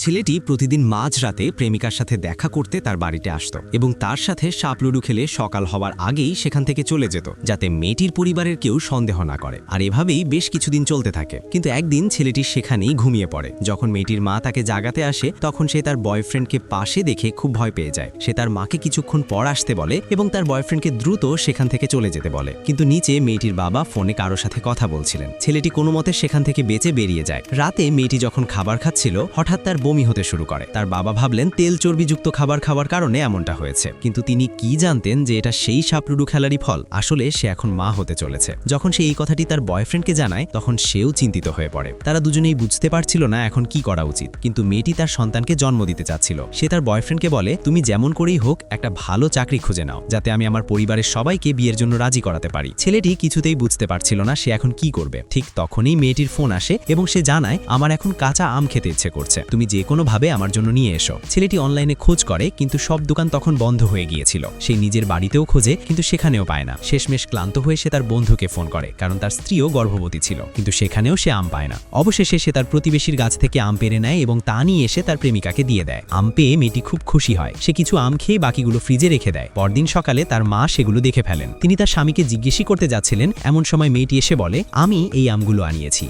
ছেলেটি প্রতিদিন মাঝরাতে প্রেমিকার সাথে দেখা করতে তার বাড়িতে আসত এবং তার সাথে সাপ লুডু খেলে সকাল হওয়ার আগেই সেখান থেকে চলে যেত, যাতে মেয়েটির পরিবারের কেউ সন্দেহ না করে। আর এভাবেই বেশ কিছুদিন চলতে থাকে। কিন্তু একদিন ছেলেটি সেখানেই ঘুমিয়ে পড়ে। যখন মেয়েটির মা তাকে জাগাতে আসে, তখন সে তার বয়ফ্রেন্ডকে পাশে দেখে খুব ভয় পেয়ে যায়। সে তার মাকে কিছুক্ষণ পর আসতে বলে এবং তার বয়ফ্রেন্ডকে দ্রুত সেখান থেকে চলে যেতে বলে। কিন্তু নিচে মেয়েটির বাবা ফোনে কারোর সাথে কথা বলছিলেন। ছেলেটি কোনো মতে সেখান থেকে বেঁচে বেরিয়ে যায়। রাতে মেয়েটি যখন খাবার খাচ্ছিল, হঠাৎ তার বমি হতে শুরু করে। তার বাবা ভাবলেন তেল চর্বিযুক্ত খাবার খাওয়ার কারণে এমনটা হয়েছে, কিন্তু তিনি কি জানতেন যে এটা সেই সাপলুডু খেলারই ফল। আসলে সে এখন মা হতে চলেছে। যখন সে এই কথাটি তার বয়ফ্রেন্ডকে জানায়, তখন সেও চিন্তিত হয়ে পড়ে। তারা দুজনেই বুঝতে পারছিল না এখন কি করা উচিত। কিন্তু মেয়েটি তার সন্তানকে জন্ম দিতে চাচ্ছিল। সে তার বয়ফ্রেন্ডকে বলে, তুমি যেমন করেই হোক একটা ভালো চাকরি খুঁজে নাও, যাতে আমি আমার পরিবারের সবাইকে বিয়ের জন্য রাজি করাতে পারি। ছেলেটি কিছুতেই বুঝতে পারছিল না সে এখন কি করবে। ঠিক তখনই মেয়েটির ফোন আসে এবং সে জানায়, আমার এখন কাঁচা আম খেতে ইচ্ছে করছে, তুমি যে কোনো ভাবে আমার জন্য নিয়ে এসো। ছেলেটি অনলাইনে খোঁজ করে, কিন্তু সব দোকান তখন বন্ধ হয়ে গিয়েছিল। সে নিজের বাড়িতেও খোঁজে, কিন্তু সেখানেও পায় না। শেষমেশ ক্লান্ত হয়ে সে তার বন্ধুকে ফোন করে, কারণ তার স্ত্রীও গর্ভবতী ছিল। কিন্তু সেখানেও সে আম পায় না। অবশেষে সে তার প্রতিবেশীর গাছ থেকে আম পেড়ে নেয় এবং তা নিয়ে এসে তার প্রেমিকাকে দিয়ে দেয়। আম পেয়ে মেয়েটি খুব খুশি হয়। সে কিছু আম খেয়ে বাকিগুলো ফ্রিজে রেখে দেয়। পরদিন সকালে তার মা সেগুলো দেখে ফেলেন। তিনি তার স্বামীকে জিজ্ঞেস করতে যাচ্ছিলেন, এমন সময় মেয়েটি এসে বলে, আমি এই আমগুলো আনিয়েছি।